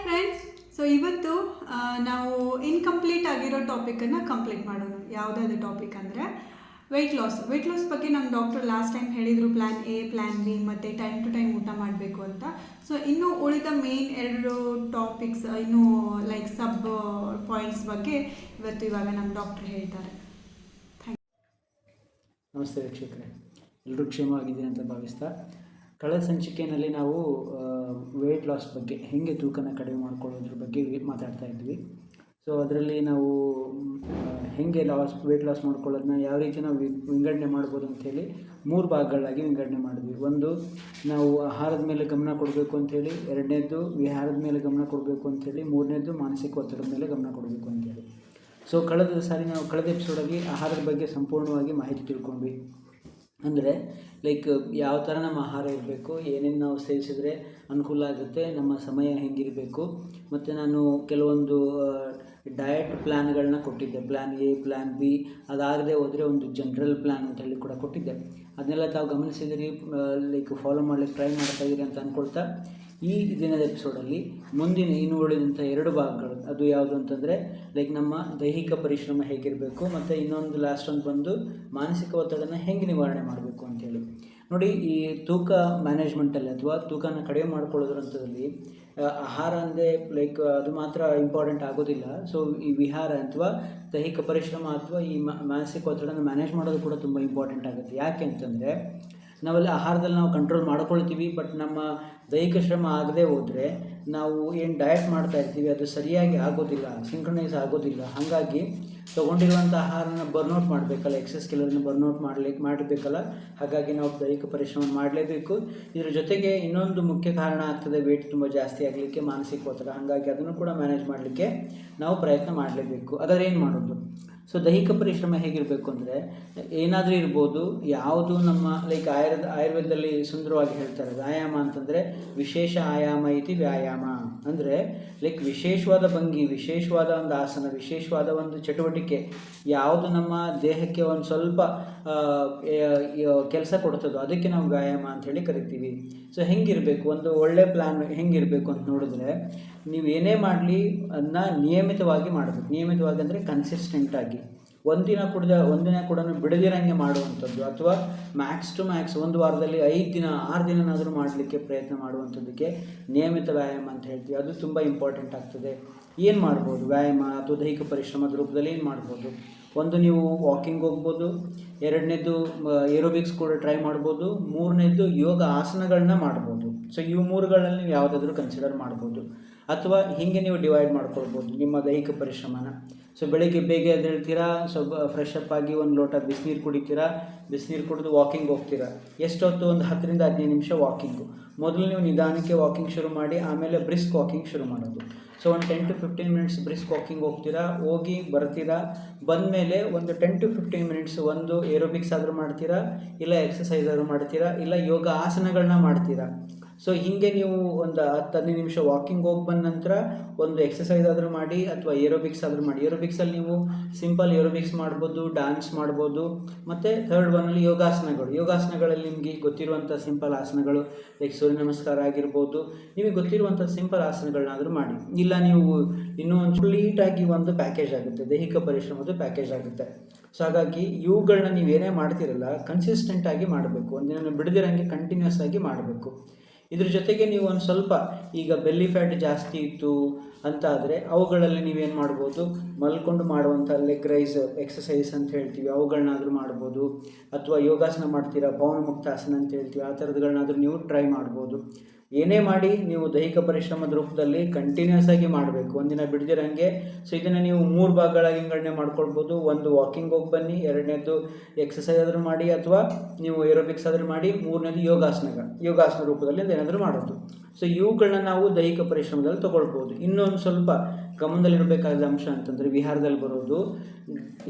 Friends, so ಇವತ್ತು ನಾವು incomplete ಆಗಿರೋ ಟಾಪಿಕನ್ನು ಕಂಪ್ಲೀಟ್ ಮಾಡೋಣ. ಯಾವುದಾದ್ರು ಟಾಪಿಕ್ ಅಂದರೆ ವೆಯ್ಟ್ ಲಾಸ್ ಬಗ್ಗೆ ನಮ್ಮ ಡಾಕ್ಟರ್ ಲಾಸ್ಟ್ ಟೈಮ್ ಹೇಳಿದರು, ಪ್ಲ್ಯಾನ್ ಎ, ಪ್ಲ್ಯಾನ್ ಬಿ ಮತ್ತು ಟೈಮ್ ಟು ಟೈಮ್ ಊಟ ಮಾಡಬೇಕು ಅಂತ. ಸೊ ಇನ್ನೂ ಉಳಿದ ಮೇನ್ 2 ಟಾಪಿಕ್ಸ್, ಇನ್ನೂ ಲೈಕ್ ಸಬ್ ಪಾಯಿಂಟ್ಸ್ ಬಗ್ಗೆ ಇವಾಗ ನಮ್ಮ ಡಾಕ್ಟರ್ ಹೇಳ್ತಾರೆ. ನಮಸ್ತೆ ವೀಕ್ಷಕರೇ, ಎಲ್ಲರೂ ಕ್ಷೇಮವಾಗಿದ್ದೀನಿ ಅಂತ ಭಾವಿಸ್ತಾ, ಕಳೆದ ಸಂಚಿಕೆಯಲ್ಲಿ ನಾವು ವೆಯ್ಟ್ ಲಾಸ್ ಬಗ್ಗೆ, ಹೇಗೆ ತೂಕನ ಕಡಿಮೆ ಮಾಡ್ಕೊಳ್ಳೋದ್ರ ಬಗ್ಗೆ ಮಾತಾಡ್ತಾ ಇದ್ವಿ. ಸೊ ಅದರಲ್ಲಿ ನಾವು ಹೇಗೆ ವೆಯ್ಟ್ ಲಾಸ್ ಮಾಡ್ಕೊಳ್ಳೋದನ್ನ ಯಾವ ರೀತಿ ನಾವು ವಿಂಗಡಣೆ ಮಾಡ್ಬೋದು ಅಂಥೇಳಿ 3 ಭಾಗಗಳಾಗಿ ವಿಂಗಡಣೆ ಮಾಡಿದ್ವಿ. ಒಂದು, ನಾವು ಆಹಾರದ ಮೇಲೆ ಗಮನ ಕೊಡಬೇಕು ಅಂಥೇಳಿ; 2ನೇದು ವಿಹಾರದ ಮೇಲೆ ಗಮನ ಕೊಡಬೇಕು ಅಂಥೇಳಿ; 3ನೇದು ಮಾನಸಿಕ ಒತ್ತಡದ ಮೇಲೆ ಗಮನ ಕೊಡಬೇಕು ಅಂಥೇಳಿ. ಸೊ ಕಳೆದ ಎಪಿಸೋಡಲ್ಲಿ ಆಹಾರದ ಬಗ್ಗೆ ಸಂಪೂರ್ಣವಾಗಿ ಮಾಹಿತಿ ತಿಳ್ಕೊಂಡ್ವಿ. ಅಂದರೆ ಲೈಕ್ ಯಾವ ಥರ ನಮ್ಮ ಆಹಾರ ಇರಬೇಕು, ಏನೇನು ನಾವು ಸೇವಿಸಿದ್ರೆ ಅನುಕೂಲ ಆಗುತ್ತೆ, ನಮ್ಮ ಸಮಯ ಹೆಂಗಿರಬೇಕು, ಮತ್ತು ನಾನು ಕೆಲವೊಂದು ಡಯಟ್ ಪ್ಲ್ಯಾನ್ಗಳನ್ನ ಕೊಟ್ಟಿದ್ದೆ. ಪ್ಲ್ಯಾನ್ ಎ, ಪ್ಲ್ಯಾನ್ ಬಿ, ಅದಾಗದೆ ಹೋದರೆ ಒಂದು ಜನರಲ್ ಪ್ಲ್ಯಾನ್ ಅಂತ ಹೇಳಿ ಕೂಡ ಕೊಟ್ಟಿದ್ದೆ. ಅದನ್ನೆಲ್ಲ ತಾವು ಗಮನಿಸಿದಿರಿ, ಲೈಕ್ ಫಾಲೋ ಮಾಡಲಿಕ್ಕೆ ಟ್ರೈ ಮಾಡ್ತಾಯಿದ್ದೀರಿ ಅಂತ ಅಂದ್ಕೊಳ್ತಾ, ಈ ದಿನದ ಎಪಿಸೋಡಲ್ಲಿ ಮುಂದಿನ ಇನ್ನು ಉಳಿದಂಥ 2 ಭಾಗಗಳು, ಅದು ಯಾವುದು ಅಂತಂದರೆ ಲೈಕ್ ನಮ್ಮ ದೈಹಿಕ ಪರಿಶ್ರಮ ಹೇಗಿರಬೇಕು, ಮತ್ತು ಇನ್ನೊಂದು ಲಾಸ್ಟ್ ಒಂದು ಬಂದು ಮಾನಸಿಕ ಒತ್ತಡನ ಹೆಂಗೆ ನಿವಾರಣೆ ಮಾಡಬೇಕು ಅಂತೇಳಿ. ನೋಡಿ, ಈ ತೂಕ ಮ್ಯಾನೇಜ್ಮೆಂಟಲ್ಲಿ ಅಥವಾ ತೂಕನ ಕಡಿಮೆ ಮಾಡ್ಕೊಳ್ಳೋದ್ರಂಥದ್ದಲ್ಲಿ ಆಹಾರ ಅಂದರೆ ಲೈಕ್ ಅದು ಮಾತ್ರ ಇಂಪಾರ್ಟೆಂಟ್ ಆಗೋದಿಲ್ಲ. ಸೊ ಈ ವಿಹಾರ ಅಥವಾ ದೈಹಿಕ ಪರಿಶ್ರಮ ಅಥವಾ ಈ ಮಾನಸಿಕ ಒತ್ತಡನ ಮ್ಯಾನೇಜ್ ಮಾಡೋದು ಕೂಡ ತುಂಬ ಇಂಪಾರ್ಟೆಂಟ್ ಆಗುತ್ತೆ. ಯಾಕೆ ಅಂತಂದರೆ, ನಾವೆಲ್ಲ ಆಹಾರದಲ್ಲಿ ನಾವು ಕಂಟ್ರೋಲ್ ಮಾಡ್ಕೊಳ್ತೀವಿ, ಬಟ್ ನಮ್ಮ ದೈಹಿಕ ಶ್ರಮ ಆಗದೆ ಹೋದರೆ ನಾವು ಏನು ಡಯಟ್ ಮಾಡ್ತಾ ಇರ್ತೀವಿ ಅದು ಸರಿಯಾಗಿ ಆಗೋದಿಲ್ಲ, ಸಿಂಕ್ರನೈಸ್ ಆಗೋದಿಲ್ಲ. ಹಾಗಾಗಿ ತೊಗೊಂಡಿರುವಂಥ ಆಹಾರನ ಬರ್ನೌಟ್ ಮಾಡಬೇಕಲ್ಲ, ಎಕ್ಸೆಸ್ ಕ್ಯಾಲೋರಿನ ಬರ್ನೌಟ್ ಮಾಡಬೇಕಲ್ಲ. ಹಾಗಾಗಿ ನಾವು ದೈಹಿಕ ಪರಿಶ್ರಮ ಮಾಡಲೇಬೇಕು. ಇದ್ರ ಜೊತೆಗೆ ಇನ್ನೊಂದು ಮುಖ್ಯ ಕಾರಣ ಆಗ್ತದೆ ವೇಟ್ ತುಂಬ ಜಾಸ್ತಿ ಆಗಲಿಕ್ಕೆ, ಮಾನಸಿಕ ಒತ್ತಡ. ಹಾಗಾಗಿ ಅದನ್ನು ಕೂಡ ಮ್ಯಾನೇಜ್ ಮಾಡಲಿಕ್ಕೆ ನಾವು ಪ್ರಯತ್ನ ಮಾಡಲೇಬೇಕು. ಹಾಗಾದ್ರೆ ಏನು ಮಾಡೋದು? ಸೊ ದೈಹಿಕ ಪರಿಶ್ರಮ ಹೇಗಿರಬೇಕು ಅಂದರೆ, ಏನಾದರೂ ಇರ್ಬೋದು, ಯಾವುದು ನಮ್ಮ ಲೈಕ್ ಆಯುರ್ವೇದದಲ್ಲಿ ಸುಂದರವಾಗಿ ಹೇಳ್ತಾರೆ, ವ್ಯಾಯಾಮ ಅಂತಂದರೆ ವಿಶೇಷ ಆಯಾಮ ಇತಿ ವ್ಯಾಯಾಮ. ಅಂದರೆ ಲೈಕ್ ವಿಶೇಷವಾದ ಭಂಗಿ, ವಿಶೇಷವಾದ ಒಂದು ಆಸನ, ವಿಶೇಷವಾದ ಒಂದು ಚಟುವಟಿಕೆ ಯಾವುದು ನಮ್ಮ ದೇಹಕ್ಕೆ ಒಂದು ಸ್ವಲ್ಪ ಕೆಲಸ ಕೊಡ್ತದೋ ಅದಕ್ಕೆ ನಾವು ವ್ಯಾಯಾಮ ಅಂಥೇಳಿ ಕರಿತೀವಿ. ಸೊ ಹೆಂಗಿರಬೇಕು, ಒಂದು ಒಳ್ಳೆ ಪ್ಲ್ಯಾನ್ ಹೆಂಗಿರಬೇಕು ಅಂತ ನೋಡಿದ್ರೆ, ನೀವು ಏನೇ ಮಾಡಲಿ ಅದನ್ನ ನಿಯಮಿತವಾಗಿ ಮಾಡಬೇಕು. ನಿಯಮಿತವಾಗಿ ಅಂದರೆ ಕನ್ಸಿಸ್ಟೆಂಟಾಗಿ, ಒಂದಿನ ಕೂಡ ಬಿಡದಿರಂಗೆ ಮಾಡುವಂಥದ್ದು, ಅಥವಾ ಮ್ಯಾಕ್ಸ್ ಟು ಮ್ಯಾಕ್ಸ್ ಒಂದು ವಾರದಲ್ಲಿ 5 ದಿನ 6 ದಿನನಾದರೂ ಮಾಡಲಿಕ್ಕೆ ಪ್ರಯತ್ನ ಮಾಡುವಂಥದ್ದಕ್ಕೆ ನಿಯಮಿತ ವ್ಯಾಯಾಮ ಅಂತ ಹೇಳ್ತೀವಿ. ಅದು ತುಂಬ ಇಂಪಾರ್ಟೆಂಟ್ ಆಗ್ತದೆ. ಏನು ಮಾಡ್ಬೋದು ವ್ಯಾಯಾಮ ಅಥವಾ ದೈಹಿಕ ಪರಿಶ್ರಮದ ರೂಪದಲ್ಲಿ ಏನು ಮಾಡ್ಬೋದು? ಒಂದು, ನೀವು ವಾಕಿಂಗ್ ಹೋಗ್ಬೋದು. 2ನೇದು ಏರೋಬಿಕ್ಸ್ ಕೂಡ ಟ್ರೈ ಮಾಡ್ಬೋದು. 3ನೇದು ಯೋಗ ಆಸನಗಳನ್ನ ಮಾಡ್ಬೋದು. ಸೊ ಇವು 3ಗಳಲ್ಲಿ ನೀವು ಯಾವುದಾದ್ರೂ ಕನ್ಸಿಡರ್ ಮಾಡ್ಬೋದು. ಅಥವಾ ಹೀಗೆ ನೀವು ಡಿವೈಡ್ ಮಾಡ್ಕೊಳ್ಬೋದು ನಿಮ್ಮ ದೈಹಿಕ ಪರಿಶ್ರಮನ. ಸೊ ಬೆಳಗ್ಗೆ ಬೇಗ ಎದ್ದೇಳ್ತೀರಾ, ಸ್ವಲ್ಪ ಫ್ರೆಶ್ ಅಪ್ ಆಗಿ ಒಂದು ಲೋಟ ಬಿಸಿನೀರು ಕುಡಿತೀರಾ, ಬಿಸಿನೀರು ಕುಡಿದು ವಾಕಿಂಗ್ ಹೋಗ್ತೀರಾ. ಎಷ್ಟೊತ್ತು? ಒಂದು 10 ರಿಂದ 15 ನಿಮಿಷ ವಾಕಿಂಗು. ಮೊದಲು ನೀವು ನಿಧಾನಕ್ಕೆ ವಾಕಿಂಗ್ ಶುರು ಮಾಡಿ, ಆಮೇಲೆ ಬ್ರಿಸ್ಕ್ ವಾಕಿಂಗ್ ಶುರು ಮಾಡೋದು. ಸೊ ಒಂದು 10 to 15 ಮಿನಿಟ್ಸ್ ಬ್ರಿಸ್ಕ್ ವಾಕಿಂಗ್ ಹೋಗ್ತೀರಾ, ಹೋಗಿ ಬರ್ತೀರಾ. ಬಂದಮೇಲೆ ಒಂದು 10 to 15 ಮಿನಿಟ್ಸ್ ಒಂದು ಏರೋಬಿಕ್ಸ್ ಆದರೂ ಮಾಡ್ತೀರಾ, ಇಲ್ಲ ಎಕ್ಸಸೈಸ್ ಆದರೂ ಮಾಡ್ತೀರಾ, ಇಲ್ಲ ಯೋಗ ಆಸನಗಳನ್ನ ಮಾಡ್ತೀರಾ. ಸೊ ಹೀಗೆ ನೀವು ಒಂದು 10-15 ನಿಮಿಷ ವಾಕಿಂಗ್ ಹೋಗಿ ಬಂದ ನಂತರ ಒಂದು ಎಕ್ಸಸೈಸ್ ಆದರೂ ಮಾಡಿ, ಅಥವಾ ಏರೋಬಿಕ್ಸ್ ಆದರೂ ಮಾಡಿ. ಏರೋಬಿಕ್ಸಲ್ಲಿ ನೀವು ಸಿಂಪಲ್ ಏರೋಬಿಕ್ಸ್ ಮಾಡ್ಬೋದು, ಡ್ಯಾನ್ಸ್ ಮಾಡ್ಬೋದು. ಮತ್ತು 3rd ಒನ್ನಲ್ಲಿ ಯೋಗಾಸನಗಳಲ್ಲಿ ನಿಮಗೆ ಗೊತ್ತಿರುವಂಥ ಸಿಂಪಲ್ ಆಸನಗಳು, ಲೈಕ್ ಸೂರ್ಯ ನಮಸ್ಕಾರ ಆಗಿರ್ಬೋದು. ನಿಮಗೆ ಗೊತ್ತಿರುವಂಥ ಸಿಂಪಲ್ ಆಸನಗಳನ್ನಾದರೂ ಮಾಡಿ. ಇಲ್ಲ ನೀವು ಇನ್ನೂ ಕಂಪ್ಲೀಟಾಗಿ ಒಂದು ಪ್ಯಾಕೇಜ್ ಆಗುತ್ತೆ, ದೈಹಿಕ ಪರಿಶ್ರಮದ ಪ್ಯಾಕೇಜ್ ಆಗುತ್ತೆ. ಸೊ ಹಾಗಾಗಿ ಇವುಗಳನ್ನ ನೀವೇನೇ ಮಾಡ್ತಿರಲ್ಲ ಕನ್ಸಿಸ್ಟೆಂಟಾಗಿ ಮಾಡಬೇಕು. ಒಂದಿನ ಬಿಡದಿರಂಗೆ ಕಂಟಿನ್ಯೂಸ್ ಆಗಿ ಮಾಡಬೇಕು. ಇದ್ರ ಜೊತೆಗೆ ನೀವು ಒಂದು ಸ್ವಲ್ಪ, ಈಗ ಬೆಲ್ಲಿ ಫ್ಯಾಟ್ ಜಾಸ್ತಿ ಇತ್ತು ಅಂತ ಆದರೆ ಅವುಗಳಲ್ಲಿ ನೀವೇನು ಮಾಡ್ಬೋದು, ಮಲ್ಕೊಂಡು ಮಾಡುವಂಥ ಲೆಗ್ ರೈಸ್ ಎಕ್ಸಸೈಸ್ ಅಂತ ಹೇಳ್ತೀವಿ, ಅವುಗಳನ್ನಾದರೂ ಮಾಡ್ಬೋದು. ಅಥವಾ ಯೋಗಾಸನ ಮಾಡ್ತೀರಾ, ಪವನಮುಕ್ತಾಸನ ಅಂತ ಹೇಳ್ತೀವಿ, ಆ ಥರದ್ಗಳನ್ನಾದರೂ ನೀವು ಟ್ರೈ ಮಾಡ್ಬೋದು. ಏನೇ ಮಾಡಿ ನೀವು ದೈಹಿಕ ಪರಿಶ್ರಮದ ರೂಪದಲ್ಲಿ ಕಂಟಿನ್ಯೂಸ್ ಆಗಿ ಮಾಡಬೇಕು, ಒಂದಿನ ಬಿಡದಿರಂಗೆ. ಸೊ ಇದನ್ನು ನೀವು 3 ಭಾಗಗಳಾಗಿ ವಿಂಗಡಣೆ ಮಾಡ್ಕೊಳ್ಬೋದು. ಒಂದು, ವಾಕಿಂಗ್ ಹೋಗಿ ಬನ್ನಿ. 2ನೇದು ಎಕ್ಸಸೈಸ್ ಆದರೂ ಮಾಡಿ, ಅಥವಾ ನೀವು ಏರೋಬಿಕ್ಸ್ ಆದರೂ ಮಾಡಿ. 3ನೇದು ಯೋಗಾಸನ ರೂಪದಲ್ಲಿ ಏನಾದರೂ ಮಾಡೋದು. ಸೊ ಇವುಗಳನ್ನ ನಾವು ದೈಹಿಕ ಪರಿಶ್ರಮದಲ್ಲಿ ತೊಗೊಳ್ಬೋದು. ಇನ್ನೊಂದು ಸ್ವಲ್ಪ ಗಮನದಲ್ಲಿರಬೇಕಾದ ಅಂಶ ಅಂತಂದರೆ ವಿಹಾರದಲ್ಲಿ ಬರೋದು,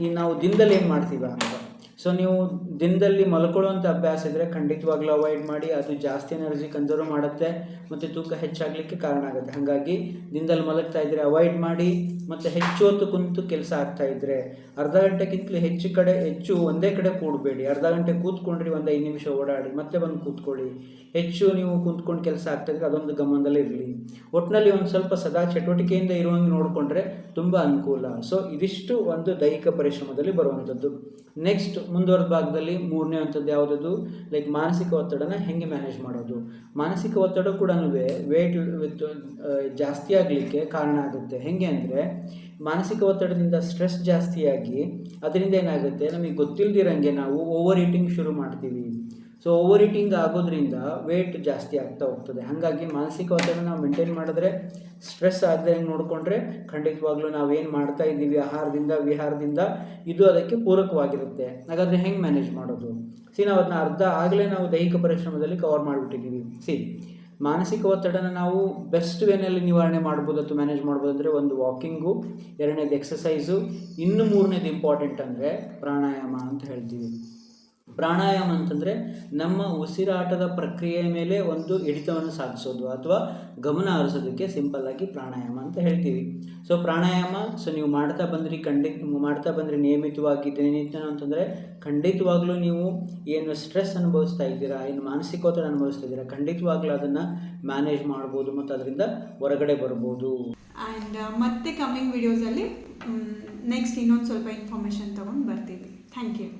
ಈ ನಾವು ದಿನದಲ್ಲಿ ಏನು ಮಾಡ್ತೀವಿ ಅಂತ. ಸೊ ನೀವು ದಿನದಲ್ಲಿ ಮಲ್ಕೊಳ್ಳುವಂಥ ಅಭ್ಯಾಸ ಇದ್ದರೆ ಖಂಡಿತವಾಗ್ಲೂ ಅವಾಯ್ಡ್ ಮಾಡಿ. ಅದು ಜಾಸ್ತಿ ಎನರ್ಜಿ ಕನ್ಸರ್ವ್ ಮಾಡುತ್ತೆ ಮತ್ತು ತೂಕ ಹೆಚ್ಚಾಗಲಿಕ್ಕೆ ಕಾರಣ ಆಗುತ್ತೆ. ಹಾಗಾಗಿ ದಿನದಲ್ಲಿ ಮಲಗ್ತಾ ಇದ್ದರೆ ಅವಾಯ್ಡ್ ಮಾಡಿ. ಮತ್ತು ಹೆಚ್ಚು ಹೊತ್ತು ಕುಂತು ಕೆಲಸ ಆಗ್ತಾಯಿದ್ರೆ ಅರ್ಧ ಗಂಟೆಗಿಂತಲೂ ಹೆಚ್ಚು ಒಂದೇ ಕಡೆ ಕೂಡಬೇಡಿ. ಅರ್ಧ ಗಂಟೆ ಕೂತ್ಕೊಂಡ್ರಿ, ಒಂದು 5 ನಿಮಿಷ ಓಡಾಡಿ ಮತ್ತೆ ಬಂದು ಕೂತ್ಕೊಳ್ಳಿ. ಹೆಚ್ಚು ನೀವು ಕೂತ್ಕೊಂಡು ಕೆಲಸ ಆಗ್ತಾಯಿದ್ರೆ ಅದೊಂದು ಗಮನದಲ್ಲೇ ಇರಲಿ. ಒಟ್ಟಿನಲ್ಲಿ ಒಂದು ಸ್ವಲ್ಪ ಸದಾ ಚಟುವಟಿಕೆಯಿಂದ ಇರುವಂಗೆ ನೋಡಿಕೊಂಡ್ರೆ ತುಂಬ ಅನುಕೂಲ. ಸೊ ಇದಿಷ್ಟು ಒಂದು ದೈಹಿಕ ಪರಿಶ್ರಮದಲ್ಲಿ ಬರುವಂಥದ್ದು. ನೆಕ್ಸ್ಟ್ ಮುಂದುವರೆದ ಭಾಗದಲ್ಲಿ 3ನೇ ಅಂಥದ್ದು ಯಾವುದದು, ಲೈಕ್ ಮಾನಸಿಕ ಒತ್ತಡನ ಹೆಂಗೆ ಮ್ಯಾನೇಜ್ ಮಾಡೋದು. ಮಾನಸಿಕ ಒತ್ತಡ ಕೂಡ ವೇಟ್ ಜಾಸ್ತಿ ಆಗಲಿಕ್ಕೆ ಕಾರಣ ಆಗುತ್ತೆ. ಹೇಗೆ ಅಂದರೆ ಮಾನಸಿಕ ಒತ್ತಡದಿಂದ ಸ್ಟ್ರೆಸ್ ಜಾಸ್ತಿಯಾಗಿ ಅದರಿಂದ ಏನಾಗುತ್ತೆ, ನಮಗೆ ಗೊತ್ತಿಲ್ಲದಿರಂಗೆ ನಾವು ಓವರ್ ಈಟಿಂಗ್ ಶುರು ಮಾಡ್ತೀವಿ. ಸೊ ಓವರ್ ಈಟಿಂಗ್ ಆಗೋದ್ರಿಂದ ವೇಟ್ ಜಾಸ್ತಿ ಆಗ್ತಾ ಹೋಗ್ತದೆ. ಹಾಗಾಗಿ ಮಾನಸಿಕ ಒತ್ತಡ ನಾವು ಮೇಂಟೈನ್ ಮಾಡಿದ್ರೆ, ಸ್ಟ್ರೆಸ್ ಆಗದೆ ನೋಡಿಕೊಂಡ್ರೆ ಖಂಡಿತವಾಗ್ಲೂ ನಾವೇನು ಮಾಡ್ತಾ ಇದ್ದೀವಿ ಆಹಾರದಿಂದ ವಿಹಾರದಿಂದ ಇದು ಅದಕ್ಕೆ ಪೂರಕವಾಗಿರುತ್ತೆ. ಹಾಗಾದರೆ ಹೆಂಗೆ ಮ್ಯಾನೇಜ್ ಮಾಡೋದು? ನಾವು ಅದನ್ನ ಆಗಲೇ ನಾವು ದೈಹಿಕ ಪರಿಶ್ರಮದಲ್ಲಿ ಕವರ್ ಮಾಡಿಬಿಟ್ಟಿದ್ದೀವಿ. ಮಾನಸಿಕ ಒತ್ತಡನ ನಾವು ಬೆಸ್ಟ್ ವೇನಲ್ಲಿ ನಿವಾರಣೆ ಮಾಡ್ಬೋದು ಅಥವಾ ಮ್ಯಾನೇಜ್ ಮಾಡ್ಬೋದು ಅಂದರೆ, ಒಂದು ವಾಕಿಂಗು, 2ನೇದು ಎಕ್ಸಸೈಸು, ಇನ್ನು 3ನೇದು ಇಂಪಾರ್ಟೆಂಟ್ ಅಂದರೆ ಪ್ರಾಣಾಯಾಮ ಅಂತ ಹೇಳ್ತೀವಿ. ಪ್ರಾಣಾಯಾಮ ಅಂತಂದರೆ ನಮ್ಮ ಉಸಿರಾಟದ ಪ್ರಕ್ರಿಯೆಯ ಮೇಲೆ ಒಂದು ಹಿಡಿತವನ್ನು ಸಾಧಿಸೋದು ಅಥವಾ ಗಮನ ಹರಿಸೋದಕ್ಕೆ ಸಿಂಪಲ್ಲಾಗಿ ಪ್ರಾಣಾಯಾಮ ಅಂತ ಹೇಳ್ತೀವಿ. ಸೊ ಪ್ರಾಣಾಯಾಮ ನೀವು ಮಾಡ್ತಾ ಬಂದ್ರಿ ನಿಯಮಿತವಾಗಿ ದಿನನಿತ್ಯ ಅಂತಂದರೆ ಖಂಡಿತವಾಗ್ಲೂ ನೀವು ಏನು ಸ್ಟ್ರೆಸ್ ಅನುಭವಿಸ್ತಾ ಇದ್ದೀರಾ, ಏನು ಮಾನಸಿಕ ಒತ್ತಡ ಅನುಭವಿಸ್ತಾ ಇದ್ದೀರಾ, ಖಂಡಿತವಾಗ್ಲೂ ಅದನ್ನು ಮ್ಯಾನೇಜ್ ಮಾಡ್ಬೋದು ಮತ್ತು ಅದರಿಂದ ಹೊರಗಡೆ ಬರ್ಬೋದು. ಆ್ಯಂಡ್ ಮತ್ತೆ ಕಮ್ಮಿಂಗ್ ವಿಡಿಯೋಸಲ್ಲಿ ನೆಕ್ಸ್ಟ್ ಇನ್ನೊಂದು ಸ್ವಲ್ಪ ಇನ್ಫಾರ್ಮೇಷನ್ ತೊಗೊಂಡು ಬರ್ತೀವಿ. Thank you.